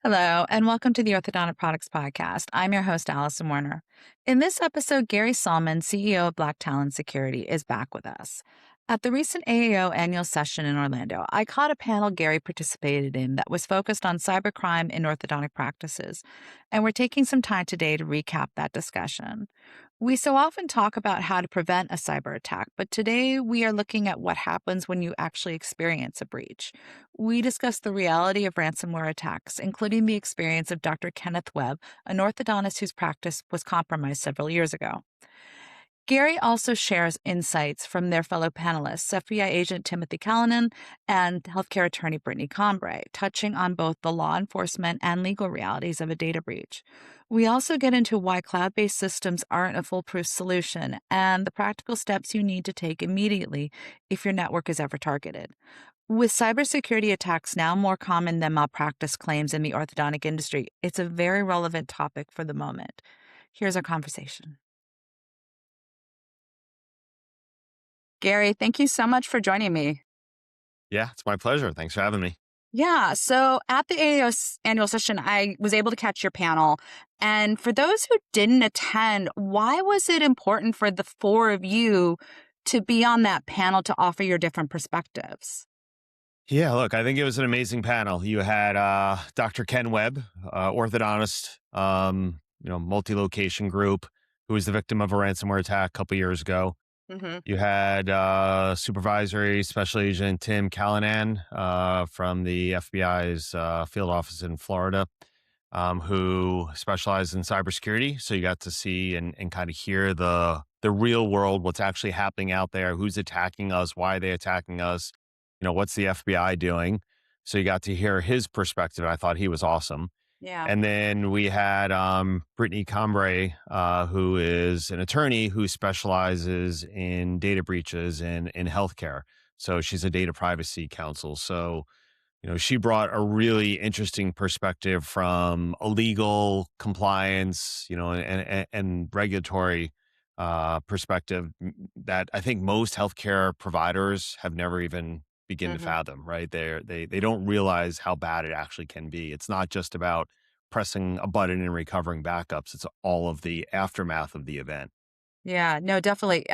Hello, and welcome to the Orthodontic Products Podcast. I'm your host, Alison Werner. In this episode, Gary Salman, CEO of Black Talon Security, is back with us. At the recent AAO Annual Session in Orlando, I caught a panel Gary participated in that was focused on cybercrime in orthodontic practices, and we're taking some time today to recap that discussion. We so often talk about how to prevent a cyber attack, but today we are looking at what happens when you actually experience a breach. We discuss the reality of ransomware attacks, including the experience of Dr. Kenneth Webb, an orthodontist whose practice was compromised several years ago. Gary also shares insights from their fellow panelists, FBI agent Timothy Callanan and healthcare attorney Brittany Combre, touching on both the law enforcement and legal realities of a data breach. We also get into why cloud-based systems aren't a foolproof solution and the practical steps you need to take immediately if your network is ever targeted. With cybersecurity attacks now more common than malpractice claims in the orthodontic industry, it's a very relevant topic for the moment. Here's our conversation. Gary, thank you so much for joining me. Yeah, it's my pleasure. Thanks for having me. Yeah, so at the AAO Annual Session, I was able to catch your panel. And for those who didn't attend, why was it important for the four of you to be on that panel to offer your different perspectives? Yeah, look, I think it was an amazing panel. You had Dr. Ken Webb, orthodontist, multi-location group, who was the victim of a ransomware attack a couple years ago. Mm-hmm. You had Supervisory Special Agent Tim Callanan from the FBI's field office in Florida, who specialized in cybersecurity. So you got to see and kind of hear the real world, what's actually happening out there, who's attacking us, why are they attacking us, what's the FBI doing? So you got to hear his perspective. And I thought he was awesome. Yeah. And then we had Brittany Combre, who is an attorney who specializes in data breaches in healthcare. So she's a data privacy counsel. So, she brought a really interesting perspective from a legal compliance, and regulatory perspective that I think most healthcare providers have never even begin to fathom, right? They don't realize how bad it actually can be. It's not just about pressing a button and recovering backups. It's all of the aftermath of the event. Yeah, no, definitely.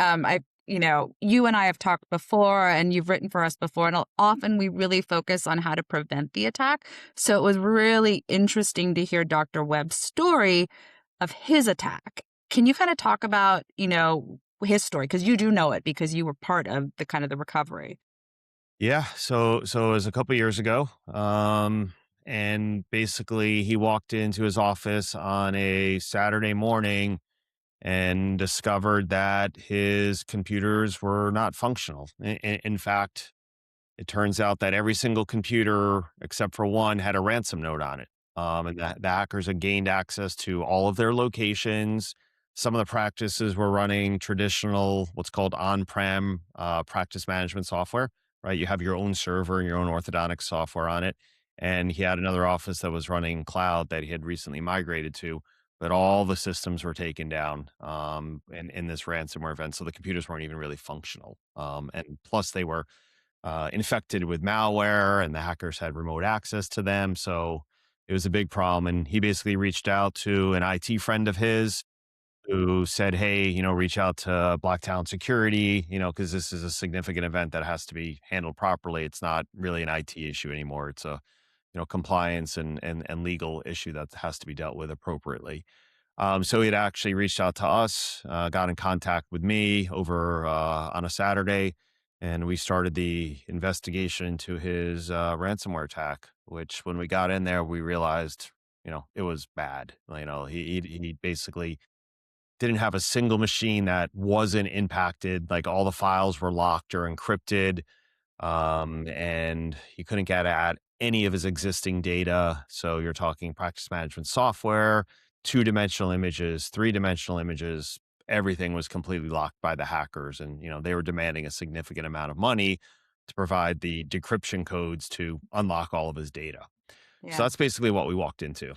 You and I have talked before and you've written for us before, and often we really focus on how to prevent the attack. So it was really interesting to hear Dr. Webb's story of his attack. Can you kind of talk about, his story? Because you do know it because you were part of the kind of the recovery. Yeah. So it was a couple years ago. And basically he walked into his office on a Saturday morning and discovered that his computers were not functional. In fact, it turns out that every single computer except for one had a ransom note on it. And the hackers had gained access to all of their locations. Some of the practices were running traditional, what's called on-prem practice management software, right? You have your own server and your own orthodontic software on it. And he had another office that was running cloud that he had recently migrated to, but all the systems were taken down in this ransomware event. So the computers weren't even really functional. And plus they were infected with malware and the hackers had remote access to them. So it was a big problem. And he basically reached out to an IT friend of his who said, hey, reach out to Black Talon Security, because this is a significant event that has to be handled properly. It's not really an IT issue anymore. It's a, compliance and legal issue that has to be dealt with appropriately. So he had actually reached out to us, got in contact with me over on a Saturday, and we started the investigation into his ransomware attack, which when we got in there, we realized, it was bad. He basically didn't have a single machine that wasn't impacted. Like all the files were locked or encrypted. And he couldn't get at any of his existing data. So you're talking practice management software, 2-dimensional images, 3-dimensional images, everything was completely locked by the hackers. And, they were demanding a significant amount of money to provide the decryption codes to unlock all of his data. Yeah. So that's basically what we walked into.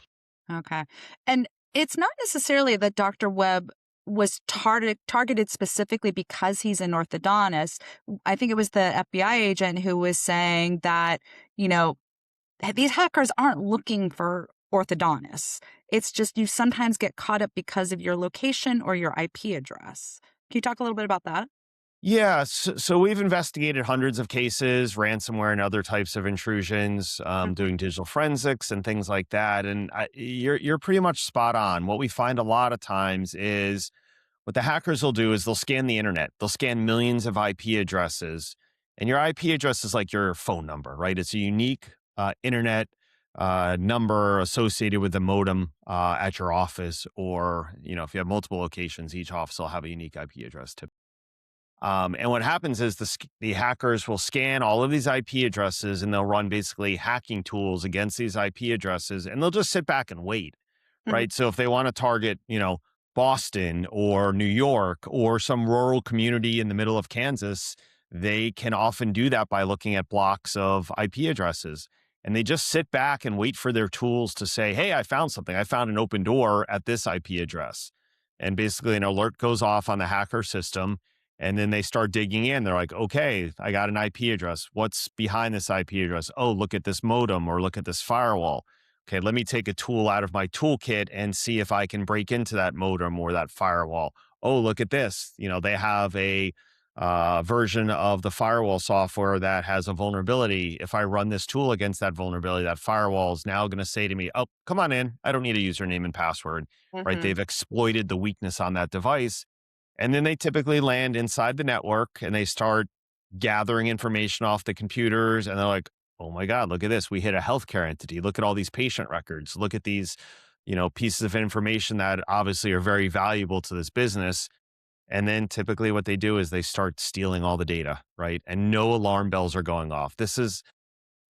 Okay. And it's not necessarily that Dr. Webb was targeted specifically because he's an orthodontist. I think it was the FBI agent who was saying that, these hackers aren't looking for orthodontists. It's just you sometimes get caught up because of your location or your IP address. Can you talk a little bit about that? Yeah, so we've investigated hundreds of cases, ransomware and other types of intrusions, Mhm. doing digital forensics and things like that. And you're pretty much spot on. What we find a lot of times is what the hackers will do is they'll scan the internet. They'll scan millions of IP addresses, and your IP address is like your phone number, right? It's a unique internet number associated with the modem at your office, or if you have multiple locations, each office will have a unique IP address. And what happens is the hackers will scan all of these IP addresses and they'll run basically hacking tools against these IP addresses, and they'll just sit back and wait, Mhm. right? So if they want to target, Boston or New York or some rural community in the middle of Kansas, they can often do that by looking at blocks of IP addresses. And they just sit back and wait for their tools to say, hey, I found something. I found an open door at this IP address. And basically, an alert goes off on the hacker system, and then they start digging in. They're like, okay, I got an IP address. What's behind this IP address? Oh, look at this modem or look at this firewall. Okay, let me take a tool out of my toolkit and see if I can break into that modem or that firewall. Oh, look at this. They have a version of the firewall software that has a vulnerability. If I run this tool against that vulnerability, that firewall is now going to say to me, oh, come on in. I don't need a username and password, right? Mhm. They've exploited the weakness on that device, and then they typically land inside the network and they start gathering information off the computers. And they're like, oh my God, look at this. We hit a healthcare entity. Look at all these patient records. Look at these, pieces of information that obviously are very valuable to this business. And then typically what they do is they start stealing all the data, right? And no alarm bells are going off. This is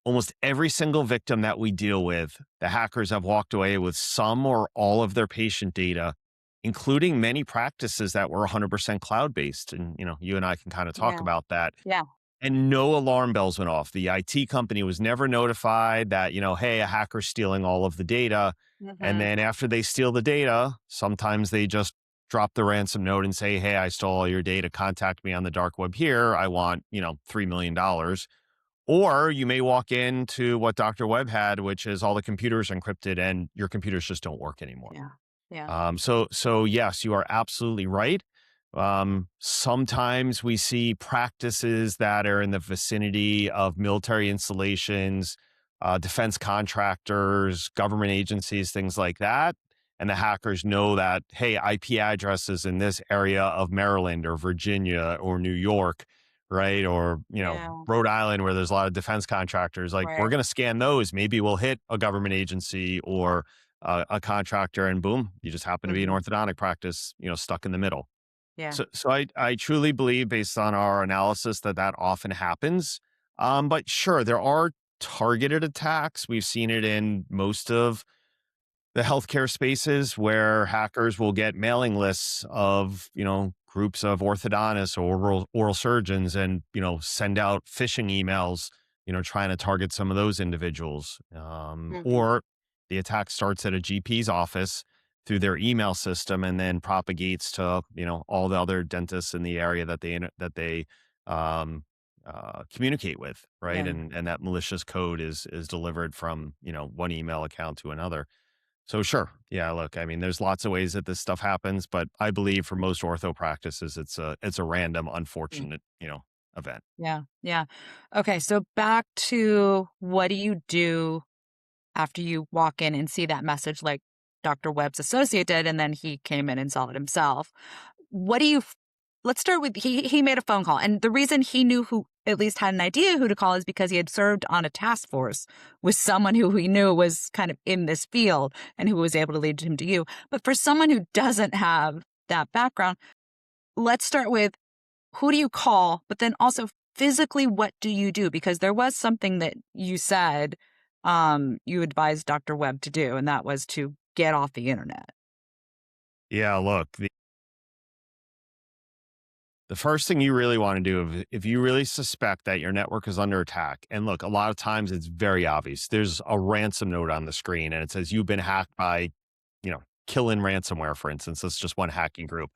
almost every single victim that we deal with. The hackers have walked away with some or all of their patient data, including many practices that were 100% cloud based. And, you and I can kind of talk Yeah. about that. Yeah. And no alarm bells went off. The IT company was never notified that, hey, a hacker's stealing all of the data. And Mhm. then after they steal the data, sometimes they just drop the ransom note and say, hey, I stole all your data. Contact me on the dark web here. I want, $3 million. Or you may walk into what Dr. Webb had, which is all the computers encrypted and your computers just don't work anymore. Yeah. Yeah. So yes, you are absolutely right. Sometimes we see practices that are in the vicinity of military installations, defense contractors, government agencies, things like that. And the hackers know that, hey, IP addresses in this area of Maryland or Virginia or New York, right? Or, Yeah. Rhode Island, where there's a lot of defense contractors, like we're Right. going to scan those. Maybe we'll hit a government agency or a contractor, and boom, you just happen to be an Mhm. orthodontic practice, stuck in the middle. Yeah. So I truly believe, based on our analysis, that often happens. But sure, there are targeted attacks. We've seen it in most of the healthcare spaces where hackers will get mailing lists of, groups of orthodontists or oral surgeons, and, send out phishing emails, trying to target some of those individuals. Mhm. Or the attack starts at a GP's office through their email system and then propagates to, all the other dentists in the area that they um, communicate with, right? Yeah. And that malicious code is delivered from, one email account to another. So sure. Yeah, look, I mean, there's lots of ways that this stuff happens, but I believe for most ortho practices, it's a random, Mm. unfortunate, event. Yeah. Yeah. Okay. So back to what do you do after you walk in and see that message like Dr. Webb's associate did, and then he came in and saw it himself. What do you let's start with he made a phone call. And the reason he knew who at least had an idea who to call is because he had served on a task force with someone who he knew was kind of in this field and who was able to lead him to you. But for someone who doesn't have that background, let's start with who do you call, but then also physically, what do you do? Because there was something that you said you advised Dr. Webb to do, and that was to get off the internet. Yeah, look, the first thing you really want to do, if you really suspect that your network is under attack, and look, a lot of times it's very obvious. There's a ransom note on the screen and it says you've been hacked by, Killing Ransomware, for instance. That's just one hacking group.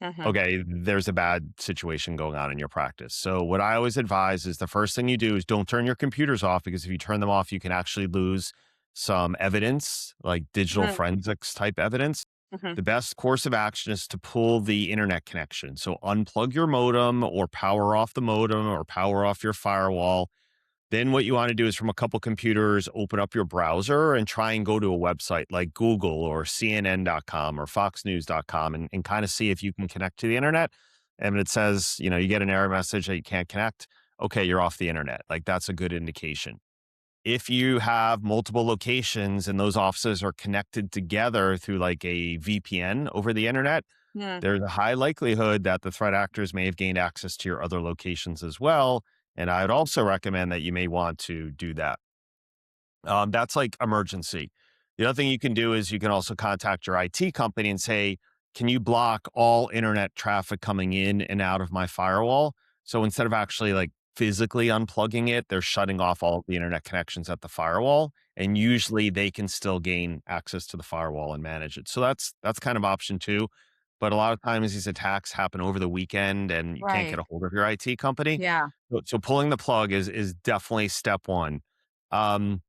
Hmm. Okay, there's a bad situation going on in your practice. So what I always advise is the first thing you do is don't turn your computers off, because if you turn them off, you can actually lose some evidence, like digital Mhm. forensics type evidence, Mhm. the best course of action is to pull the internet connection. So unplug your modem or power off the modem or power off your firewall. Then what you want to do is from a couple computers, open up your browser and try and go to a website like Google or CNN.com or FoxNews.com and kind of see if you can connect to the internet. And it says, you get an error message that you can't connect. Okay, you're off the internet. Like that's a good indication. If you have multiple locations and those offices are connected together through like a VPN over the internet, Mm. there's a high likelihood that the threat actors may have gained access to your other locations as well. And I would also recommend that you may want to do that. That's like emergency. The other thing you can do is you can also contact your IT company and say, can you block all internet traffic coming in and out of my firewall? So instead of actually like physically unplugging it, they're shutting off all of the internet connections at the firewall. And usually they can still gain access to the firewall and manage it. So that's kind of option two. But a lot of times these attacks happen over the weekend and you can't get Right. a hold of your IT company. Yeah. So pulling the plug is definitely step one.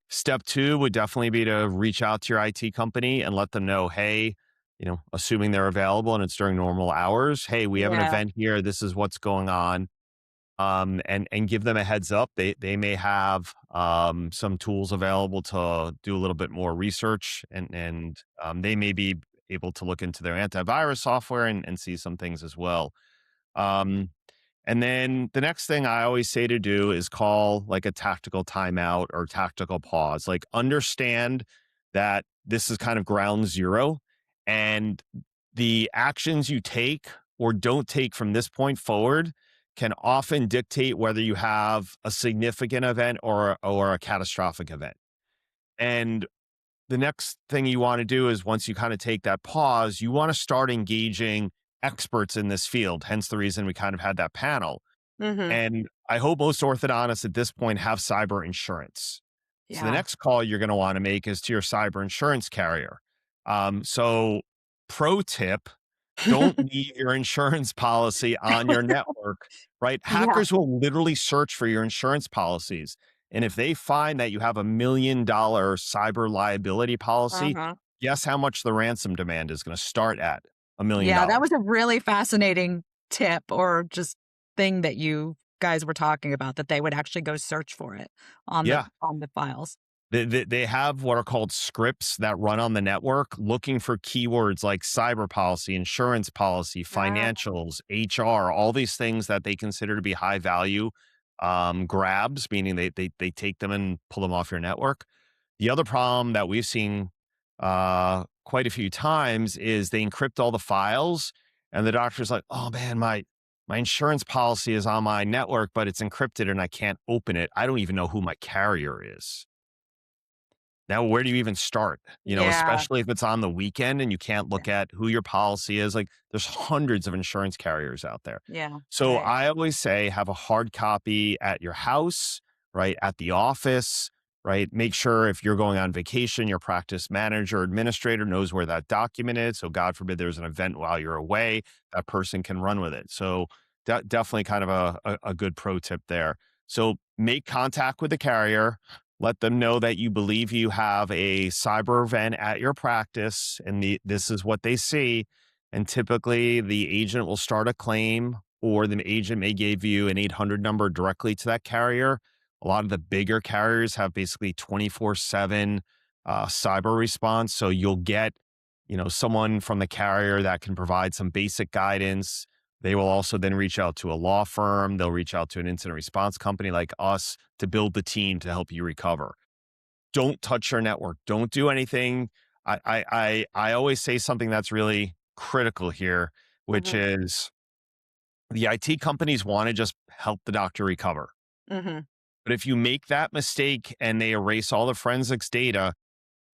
Step two would definitely be to reach out to your IT company and let them know, hey, assuming they're available and it's during normal hours, hey, we have an Yeah. event here. This is what's going on. And give them a heads up. They may have some tools available to do a little bit more research, and they may be able to look into their antivirus software and see some things as well. Um, and then the next thing I always say to do is call like a tactical timeout or tactical pause. Like understand that this is kind of ground zero and the actions you take or don't take from this point forward can often dictate whether you have a significant event or a catastrophic event. And the next thing you want to do is once you kind of take that pause, you want to start engaging experts in this field. Hence the reason we kind of had that panel. Mhm. And I hope most orthodontists at this point have cyber insurance. So the Yeah. next call you're going to want to make is to your cyber insurance carrier. So pro tip, don't leave your insurance policy on your network, right? Yeah. Hackers will literally search for your insurance policies. And if they find that you have $1 million cyber liability policy, Uh-huh. guess how much the ransom demand is going to start at? $1 million. Yeah, that was a really fascinating tip or just thing that you guys were talking about, that they would actually go search for it on Yeah. the files. They have what are called scripts that run on the network looking for keywords like cyber policy, insurance policy, Ah. financials, HR, all these things that they consider to be high value grabs, meaning they take them and pull them off your network. The other problem that we've seen quite a few times is they encrypt all the files, and the doctor's like, "Oh man, my insurance policy is on my network, but it's encrypted and I can't open it. I don't even know who my carrier is." Now, where do you even start? Yeah. Especially if it's on the weekend and you can't Yeah. look at who your policy is. Like, there's hundreds of insurance carriers out there. Yeah. So Right. I always say have a hard copy at your house, right? At the office, right? Make sure if you're going on vacation, your practice manager or administrator knows where that document is. So God forbid there's an event while you're away, that person can run with it. So definitely kind of a good pro tip there. So make contact with the carrier. Let them know that you believe you have a cyber event at your practice and this is what they see. And typically the agent will start a claim or the agent may give you an 800 number directly to that carrier. A lot of the bigger carriers have basically 24/7 cyber response. So you'll get, someone from the carrier that can provide some basic guidance. They will also then reach out to a law firm. They'll reach out to an incident response company like us to build the team to help you recover. Don't touch your network. Don't do anything. I always say something that's really critical here, which Mhm. is the IT companies want to just help the doctor recover. Mhm. But if you make that mistake and they erase all the forensics data,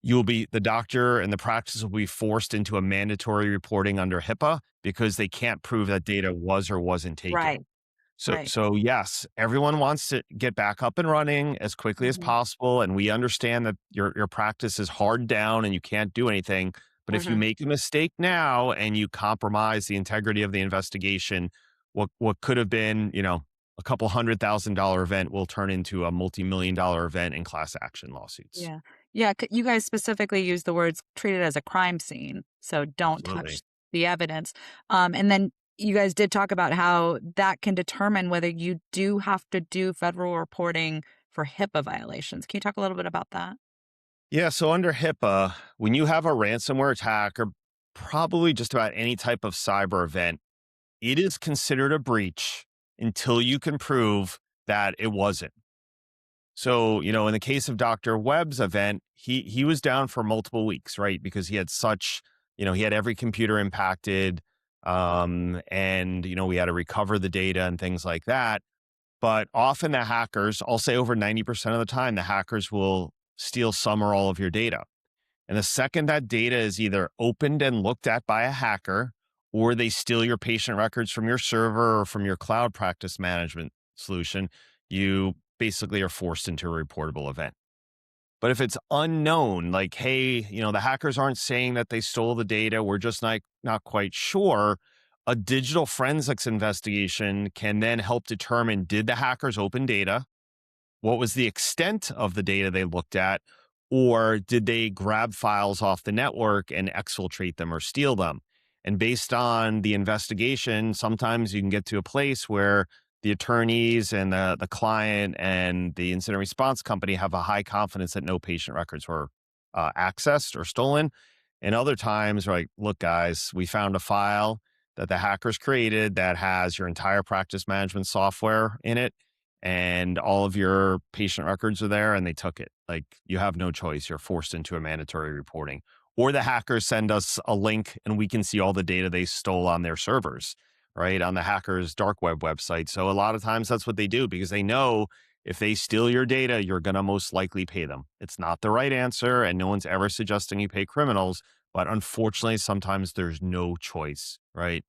the doctor and the practice will be forced into a mandatory reporting under HIPAA because they can't prove that data was or wasn't taken. Right. So Right. so yes, everyone wants to get back up and running as quickly as Mhm. possible, and we understand that your practice is hard down and you can't do anything. But if you Mhm. make a mistake now and you compromise the integrity of the investigation, what could have been, a couple $100,000 event will turn into a multi-million-dollar event in class action lawsuits. Yeah. Yeah, you guys specifically use the words treat it as a crime scene, so don't touch Absolutely. the evidence. And then you guys did talk about how that can determine whether you do have to do federal reporting for HIPAA violations. Can you talk a little bit about that? Yeah. So under HIPAA, when you have a ransomware attack or probably just about any type of cyber event, it is considered a breach until you can prove that it wasn't. So, in the case of Dr. Webb's event, he was down for multiple weeks, right? Because he had he had every computer impacted, and we had to recover the data and things like that. But often the hackers, I'll say over 90% of the time, the hackers will steal some or all of your data. And the second that data is either opened and looked at by a hacker, or they steal your patient records from your server or from your cloud practice management solution, you basically are forced into a reportable event. But if it's unknown, like, hey, the hackers aren't saying that they stole the data, we're just not quite sure, a digital forensics investigation can then help determine, did the hackers open data? What was the extent of the data they looked at? Or did they grab files off the network and exfiltrate them or steal them? And based on the investigation, sometimes you can get to a place where the attorneys and the client and the incident response company have a high confidence that no patient records were accessed or stolen. And other times, like, look, guys, we found a file that the hackers created that has your entire practice management software in it, and all of your patient records are there, and they took it. Like, you have no choice. You're forced into a mandatory reporting. Or the hackers send us a link and we can see all the data they stole on their servers, right? On the hackers' dark web website. So a lot of times that's what they do, because they know if they steal your data, you're going to most likely pay them. It's not the right answer, and no one's ever suggesting you pay criminals. But unfortunately, sometimes there's no choice, right?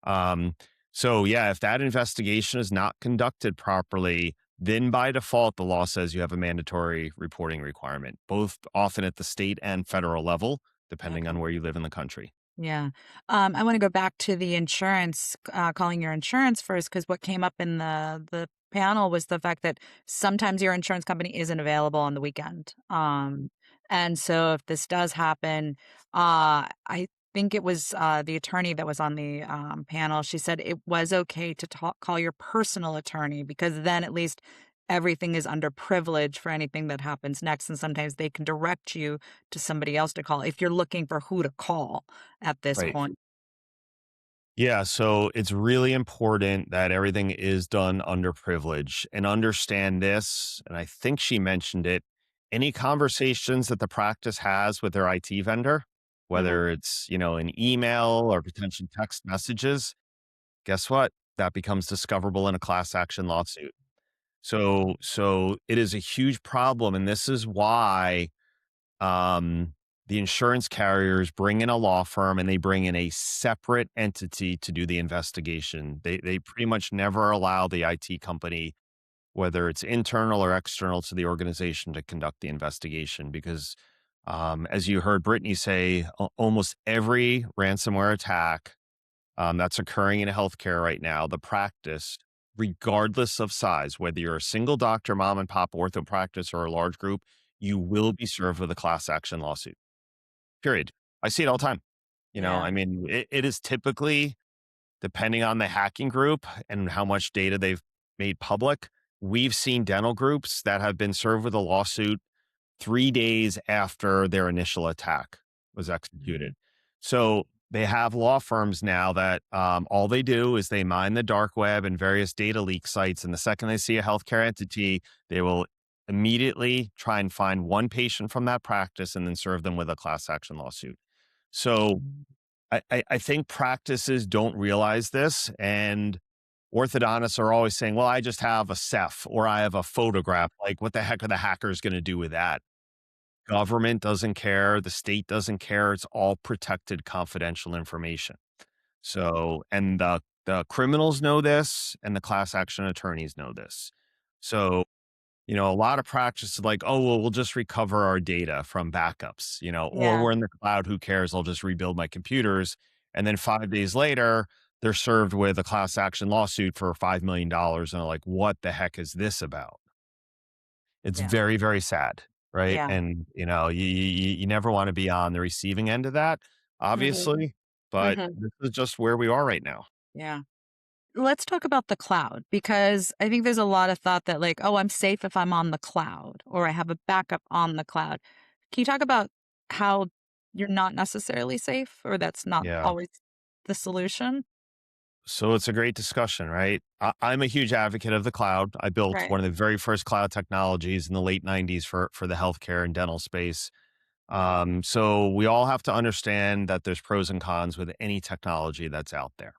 Um, so yeah, if that investigation is not conducted properly, then by default, the law says you have a mandatory reporting requirement, both often at the state and federal level, depending Okay. on where you live in the country. Yeah. I want to go back to the insurance, calling your insurance first, because what came up in the panel was the fact that sometimes your insurance company isn't available on the weekend. And so if this does happen, I think it was the attorney that was on the panel. She said it was okay to call your personal attorney, because then at least everything is under privilege for anything that happens next. And sometimes they can direct you to somebody else to call if you're looking for who to call at this Right. point. Yeah, so it's really important that everything is done under privilege, and understand this. And I think she mentioned it. Any conversations that the practice has with their IT vendor, Mhm. whether it's, an email or potential text messages, guess what? That becomes discoverable in a class action lawsuit. So it is a huge problem. And this is why um, the insurance carriers bring in a law firm and they bring in a separate entity to do the investigation. They pretty much never allow the IT company, whether it's internal or external to the organization, to conduct the investigation, because as you heard Brittany say, almost every ransomware attack that's occurring in healthcare right now, the practice, regardless of size, whether you're a single doctor, mom and pop ortho practice, or a large group, you will be served with a class action lawsuit. Period. I see it all the time. Yeah. I mean, it is typically, depending on the hacking group and how much data they've made public, we've seen dental groups that have been served with a lawsuit 3 days after their initial attack was Mhm. executed. So they have law firms now that all they do is they mine the dark web and various data leak sites. And the second they see a healthcare entity, they will immediately try and find one patient from that practice and then serve them with a class action lawsuit. So Mhm. I think practices don't realize this. And orthodontists are always saying, well, I just have a Ceph or I have a photograph. Like, what the heck are the hackers going to do with that? Government doesn't care. The state doesn't care. It's all protected confidential information. So, and the criminals know this and the class action attorneys know this. So, a lot of practice is like, oh, well, we'll just recover our data from backups, or Yeah. we're in the cloud. Who cares? I'll just rebuild my computers. And then 5 days later, they're served with a class action lawsuit for $5 million. And they're like, what the heck is this about? It's Yeah. very, very sad. right? Yeah. And, you never want to be on the receiving end of that, Hmm. obviously, but Hmm. this is just where we are right now. Yeah. Let's talk about the cloud because I think there's a lot of thought that, like, oh, I'm safe if I'm on the cloud or I have a backup on the cloud. Can you talk about how you're not necessarily safe or that's not Yeah. always the solution? So it's a great discussion, right? I'm a huge advocate of the cloud. I built Right. one of the very first cloud technologies in the late 90s for the healthcare and dental space. So we all have to understand that there's pros and cons with any technology that's out there.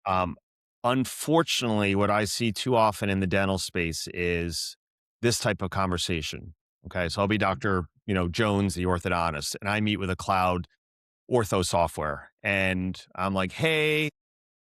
Um, Unfortunately, what I see too often in the dental space is this type of conversation. Okay. So I'll be Dr. Jones, the orthodontist, and I meet with a cloud ortho software. And I'm like, hey,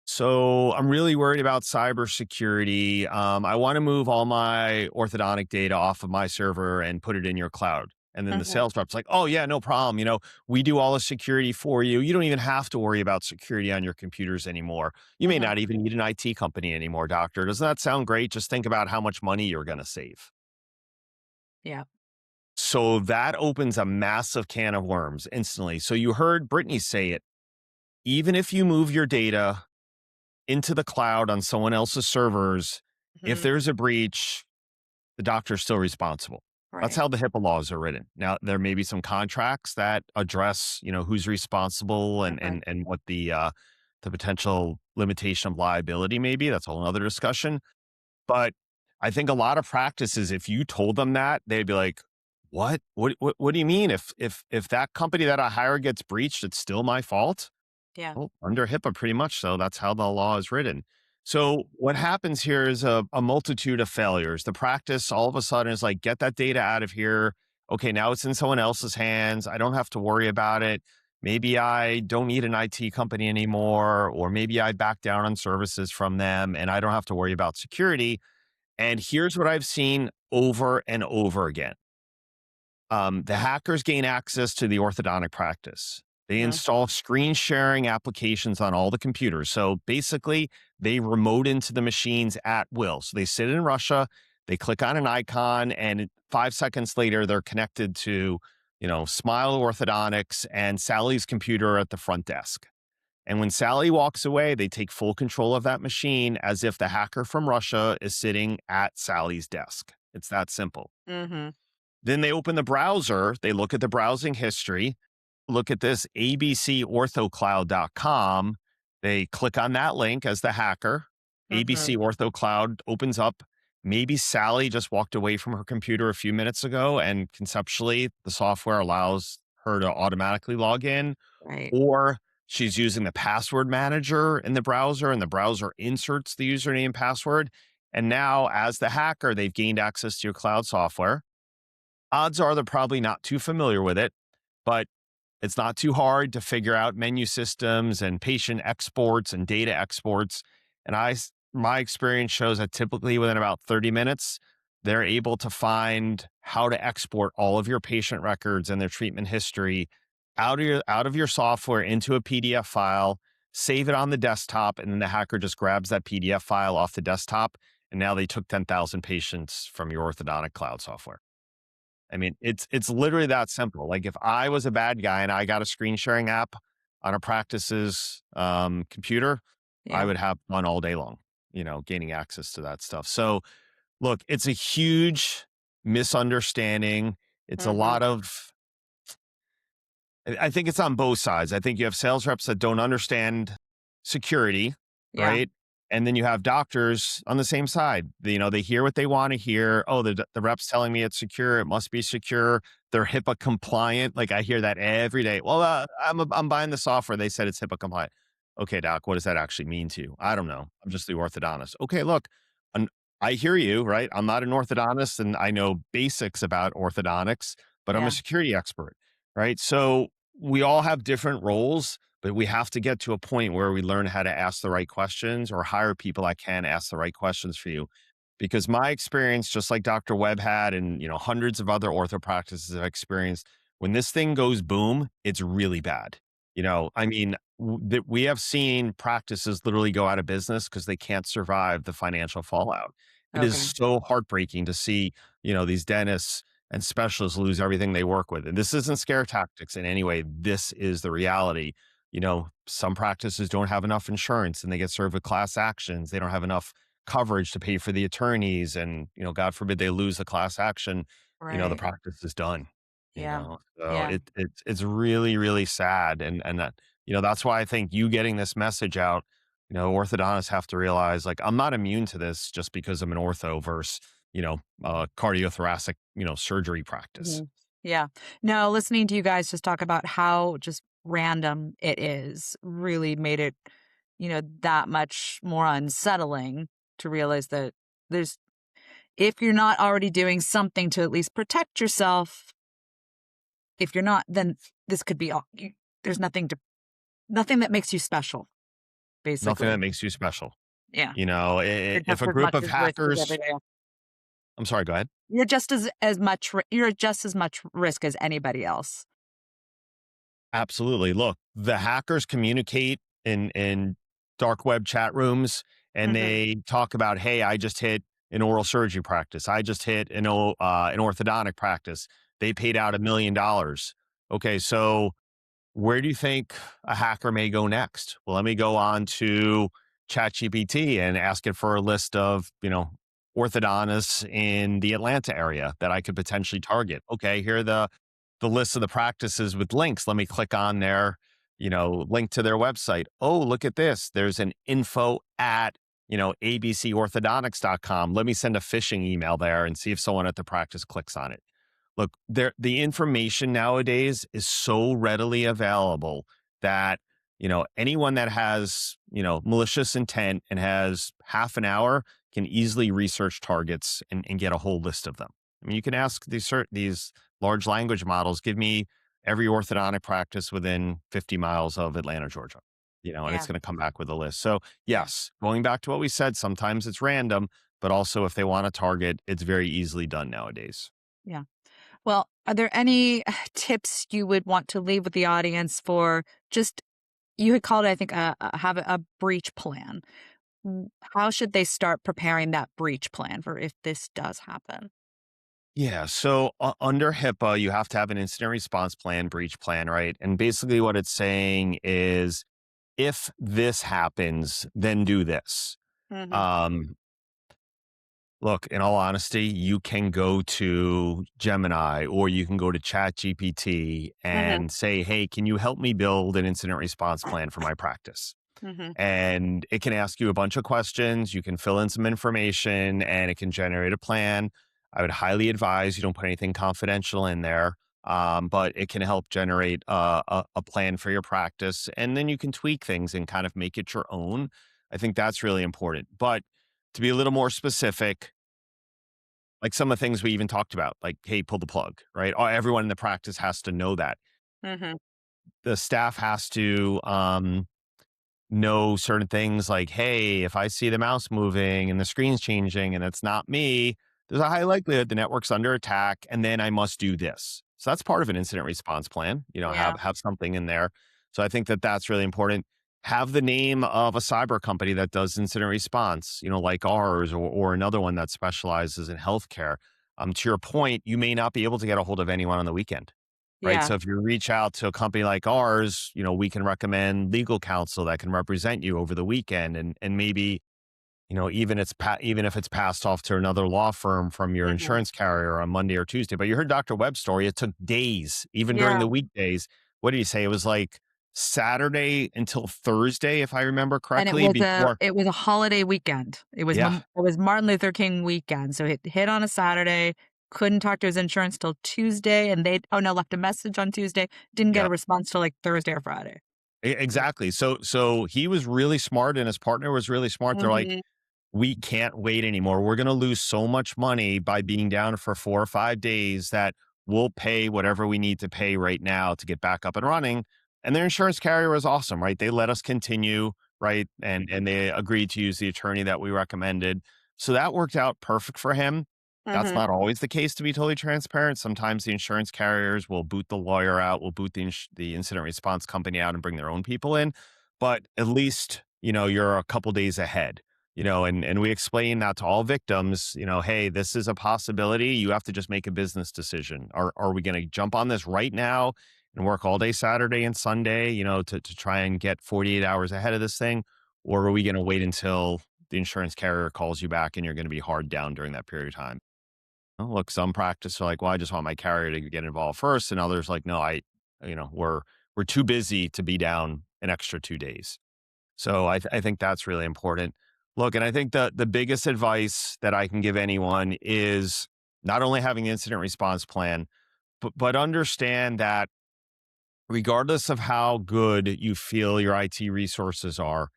so I'm really worried about cybersecurity. I want to move all my orthodontic data off of my server and put it in your cloud. And then the Hmm. sales rep's like, oh yeah, no problem. We do all the security for you. You don't even have to worry about security on your computers anymore. You may Hmm. not even need an IT company anymore, doctor. Doesn't that sound great? Just think about how much money you're going to save. Yeah. So that opens a massive can of worms instantly. So you heard Brittany say it. Even if you move your data into the cloud on someone else's servers, if Hmm. there's a breach, the doctor's still responsible. That's Right. how the HIPAA laws are written. Now, there may be some contracts that address, who's responsible and Okay. what the potential limitation of liability may be. That's a whole other discussion. But I think a lot of practices, if you told them that, they'd be like, "What? What do you mean? If that company that I hire gets breached, it's still my fault?" Yeah. Well, under HIPAA, pretty much so. That's how the law is written. So what happens here is a multitude of failures. The practice all of a sudden is like, get that data out of here. Okay, now it's in someone else's hands. I don't have to worry about it. Maybe I don't need an IT company anymore, or maybe I back down on services from them and I don't have to worry about security. And here's what I've seen over and over again. The hackers gain access to the orthodontic practice. They Hmm. install screen sharing applications on all the computers. So basically, they remote into the machines at will. So they sit in Russia, they click on an icon, and 5 seconds later, they're connected to, Smile Orthodontics and Sally's computer at the front desk. And when Sally walks away, they take full control of that machine as if the hacker from Russia is sitting at Sally's desk. It's that simple. Hmm. Then they open the browser, they look at the browsing history, look at this abcorthocloud.com. They click on that link as the hacker. Hmm. ABC Ortho Cloud opens up. Maybe Sally just walked away from her computer a few minutes ago, and conceptually, the software allows her to automatically log in, Right. or she's using the password manager in the browser, and the browser inserts the username and password. And now, as the hacker, they've gained access to your cloud software. Odds are they're probably not too familiar with it, but it's not too hard to figure out menu systems and patient exports and data exports. And my experience shows that typically within about 30 minutes, they're able to find how to export all of your patient records and their treatment history out of your software into a PDF file, save it on the desktop, and then the hacker just grabs that PDF file off the desktop. And now they took 10,000 patients from your orthodontic cloud software. I mean, it's literally that simple. Like if I was a bad guy and I got a screen sharing app on a practice's computer, I Yeah. would have fun all day long, gaining access to that stuff. So look, it's a huge misunderstanding. It's a Hmm. lot of I think it's on both sides. I think you have sales reps that don't understand security, Yeah. right? And then you have doctors on the same side. They hear what they want to hear. Oh, the rep's telling me it's secure. It must be secure. They're HIPAA compliant. Like I hear that every day. Well, I'm buying the software. They said it's HIPAA compliant. Okay, doc, what does that actually mean to you? I don't know. I'm just the orthodontist. Okay, look, an- I hear you, right? I'm not an orthodontist and I know basics about orthodontics, but I'm a Yeah. security expert, right? So we all have different roles, but we have to get to a point where we learn how to ask the right questions or hire people that can ask the right questions for you. Because my experience, just like Dr. Webb had, and hundreds of other ortho practices have experienced, when this thing goes boom, it's really bad. I mean, that we have seen practices literally go out of business because they can't survive the financial fallout. It is Okay. so heartbreaking to see, these dentists and specialists lose everything they work with. And this isn't scare tactics in any way. This is the reality. Some practices don't have enough insurance and they get served with class actions. They don't have enough coverage to pay for the attorneys. And, God forbid they lose the class action, the Right. practice is done. Yeah. So Yeah. it's really, really sad. And that, that's why I think you getting this message out, orthodontists have to realize, like, I'm not immune to this just because I'm an ortho versus, cardiothoracic, surgery practice. Mhm. Yeah. No, listening to you guys just talk about how just random it is really made it, that much more unsettling to realize that there's, if you're not already doing something to at least protect yourself, if you're not, then this could be all, there's nothing that makes you special, Nothing that basically. makes you special. Yeah. You're If just a as group much of as risk as hackers, everybody else. I'm sorry, go ahead. You're just as much risk as anybody else. Absolutely. Look, the hackers communicate in dark web chat rooms, and Mhm. they talk about, hey, I just hit an oral surgery practice. I just hit an orthodontic practice. They paid out $1 million. Okay, so where do you think a hacker may go next? Well, let me go on to ChatGPT and ask it for a list of, orthodontists in the Atlanta area that I could potentially target. Okay, here are the list of the practices with links. Let me click on their, link to their website. Oh, look at this. There's an info at, abcorthodontics.com. Let me send a phishing email there and see if someone at the practice clicks on it. Look, the information nowadays is so readily available that, anyone that has, malicious intent and has half an hour can easily research targets and get a whole list of them. I mean, you can ask these large language models, give me every orthodontic practice within 50 miles of Atlanta, Georgia, and it's Yeah. going to come back with a list. So Yeah. yes, going back to what we said, sometimes it's random, but also if they want to target, it's very easily done nowadays. Yeah. Well, are there any tips you would want to leave with the audience for just, you had called it, I think, have a breach plan. How should they start preparing that breach plan for if this does happen? Yeah. So under HIPAA, you have to have an incident response plan, breach plan, right? And basically, what it's saying is, if this happens, then do this. Mhm. Um, Look, in all honesty, you can go to Gemini or you can go to ChatGPT Mhm. and say, "Hey, can you help me build an incident response plan for my practice?" Mhm. And it can ask you a bunch of questions. You can fill in some information and it can generate a plan. I would highly advise you don't put anything confidential in there, but it can help generate a plan for your practice. And then you can tweak things and kind of make it your own. I think that's really important. But to be a little more specific, like some of the things we even talked about, like, hey, pull the plug, right? Everyone in the practice has to know that. Mhm. The staff has to know certain things like, hey, if I see the mouse moving and the screen's changing and it's not me, there's a high likelihood the network's under attack, and then I must do this. So that's part of an incident response plan. Yeah. Have something in there. So I think that that's really important. Have the name of a cyber company that does incident response, like ours or another one that specializes in healthcare. To your point, you may not be able to get a hold of anyone on the weekend, right? Yeah. So if you reach out to a company like ours, we can recommend legal counsel that can represent you over the weekend, and maybe, even if it's passed off to another law firm from your Mhm. insurance carrier on Monday or Tuesday. But you heard Dr. Webb's story. It took days, even during Yeah. the weekdays. What did he say? It was like Saturday until Thursday, if I remember And correctly, before. it was a holiday weekend. Yeah. It was Martin Luther King weekend, so it hit on a Saturday, couldn't talk to his insurance till Tuesday, and they, oh, no, left a message on Tuesday, didn't get a Yep. response till, like, Thursday or Friday. Yeah. Exactly. So he was really smart and his partner was really smart. They're like, Mhm. we can't wait anymore. We're going to lose so much money by being down for 4 or 5 days that we'll pay whatever we need to pay right now to get back up and running. And their insurance carrier was awesome, right? They let us continue, right? And they agreed to use the attorney that we recommended. So that worked out perfect for him. That's Mhm. not always the case, to be totally transparent. Sometimes the insurance carriers will boot the lawyer out, will boot the incident response company out and bring their own people in. But at least, you're a couple days ahead. and we explain that to all victims, hey, this is a possibility. You have to just make a business decision. Are we going to jump on this right now and work all day Saturday and Sunday, to try and get 48 hours ahead of this thing? Or are we going to wait until the insurance carrier calls you back and you're going to be hard down during that period of time? Well, look, some practice are like, well, I just want my carrier to get involved first. And others like, no, we're too busy to be down an extra 2 days. So I think that's really important. Look, and I think the biggest advice that I can give anyone is not only having the incident response plan, but understand that regardless of how good you feel your IT resources are,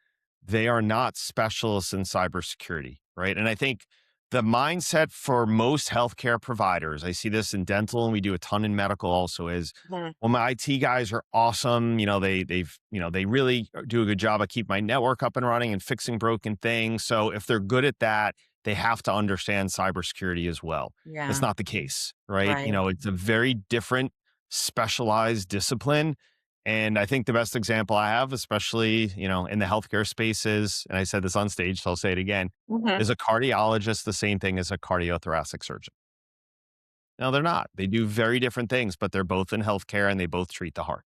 they are not specialists in cybersecurity, right? And I think the mindset for most healthcare providers, I see this in dental and we do a ton in medical also, is, Mhm. well, my IT guys are awesome. They really do a good job of keep my network up and running and fixing broken things. So if they're good at that, they have to understand cybersecurity as well. That's Yeah. not the case, right? Right. It's a very different specialized discipline. And I think the best example I have, especially, in the healthcare spaces, and I said this on stage, so I'll say it again, Mhm. is a cardiologist the same thing as a cardiothoracic surgeon? No, they're not. They do very different things, but they're both in healthcare and they both treat the heart.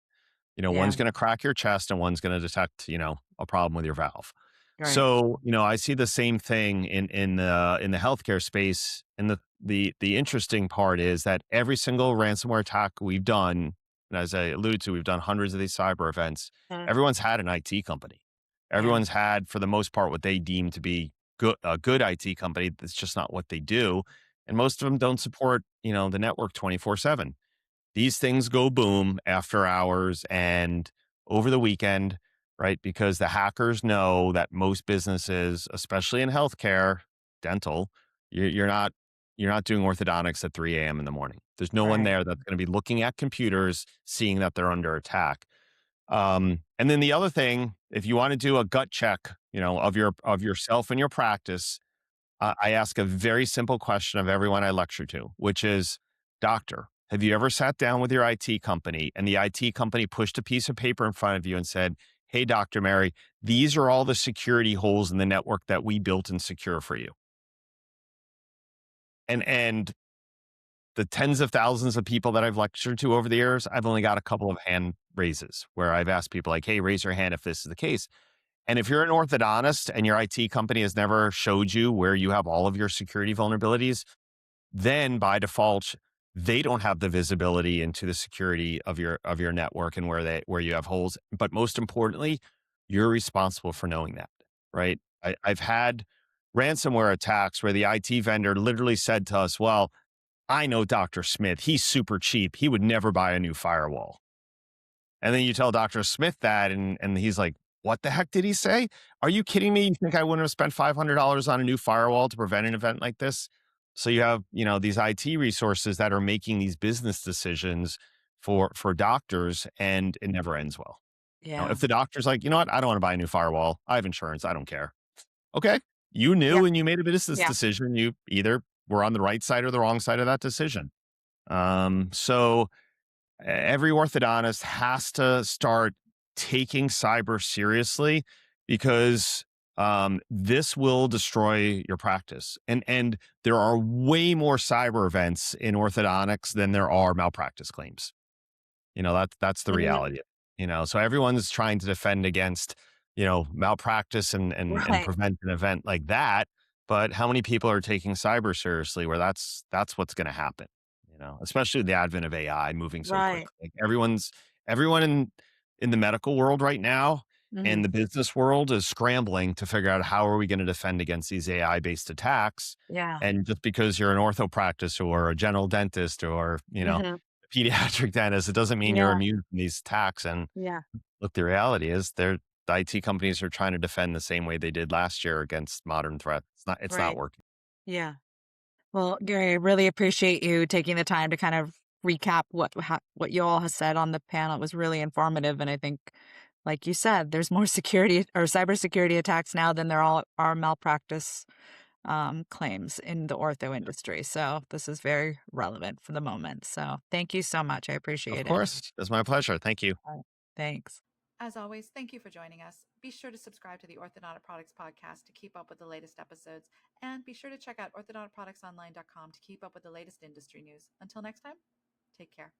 Yeah. One's going to crack your chest and one's going to detect, a problem with your valve. Right. So, I see the same thing in the healthcare space. And the interesting part is that every single ransomware attack we've done, and as I alluded to, we've done hundreds of these cyber events. Mhm. Everyone's had an IT company. Yeah. Everyone's had, for the most part, what they deem to be a good IT company. That's just not what they do. And most of them don't support, the network 24/7. These things go boom after hours and over the weekend, right? Because the hackers know that most businesses, especially in healthcare, dental, you're not doing orthodontics at 3 a.m. in the morning. There's no one Right. there that's going to be looking at computers, seeing that they're under attack. And then the other thing, if you want to do a gut check, of yourself and your practice, I ask a very simple question of everyone I lecture to, which is, Doctor, have you ever sat down with your IT company and the IT company pushed a piece of paper in front of you and said, hey, Dr. Mary, these are all the security holes in the network that we built and secure for you? And the tens of thousands of people that I've lectured to over the years, I've only got a couple of hand raises where I've asked people like, hey, raise your hand if this is the case. And if you're an orthodontist and your IT company has never showed you where you have all of your security vulnerabilities, then by default, they don't have the visibility into the security of your network and where you have holes. But most importantly, you're responsible for knowing that, right? I've had ransomware attacks where the IT vendor literally said to us, well, I know Dr. Smith, he's super cheap. He would never buy a new firewall. And then you tell Dr. Smith that, and he's like, what the heck did he say? Are you kidding me? You think I wouldn't have spent $500 on a new firewall to prevent an event like this? So you have, these IT resources that are making these business decisions for doctors, and it never ends well. Yeah. If the doctor's like, you know what, I don't want to buy a new firewall. I have insurance. I don't care. Okay. You Yeah. knew and you made a business Yeah. decision. You either were on the right side or the wrong side of that decision. So every orthodontist has to start taking cyber seriously, because this will destroy your practice. And there are way more cyber events in orthodontics than there are malpractice claims. That's the Mhm. reality. So everyone's trying to defend against, malpractice and Right. prevent an event like that. But how many people are taking cyber seriously where that's what's going to happen, especially with the advent of AI moving so Right. quickly. Like everyone in the medical world right now and Mhm. the business world is scrambling to figure out how are we going to defend against these AI based attacks. Yeah. And just because you're an ortho practice or a general dentist or, Mhm. pediatric dentist, it doesn't mean you're Yeah. immune from these attacks. And Yeah. look, the reality is the IT companies are trying to defend the same way they did last year against modern threats. It's not Right. working. Yeah. Well, Gary, I really appreciate you taking the time to kind of recap what you all have said on the panel. It was really informative, and I think, like you said, there's more security or cybersecurity attacks now than there all are malpractice claims in the ortho industry. So this is very relevant for the moment. So thank you so much. I Of appreciate it. course. It's my pleasure. Thank you. All right. Thanks. As always, thank you for joining us. Be sure to subscribe to the Orthodontic Products Podcast to keep up with the latest episodes, and be sure to check out orthodonticproductsonline.com to keep up with the latest industry news. Until next time, take care.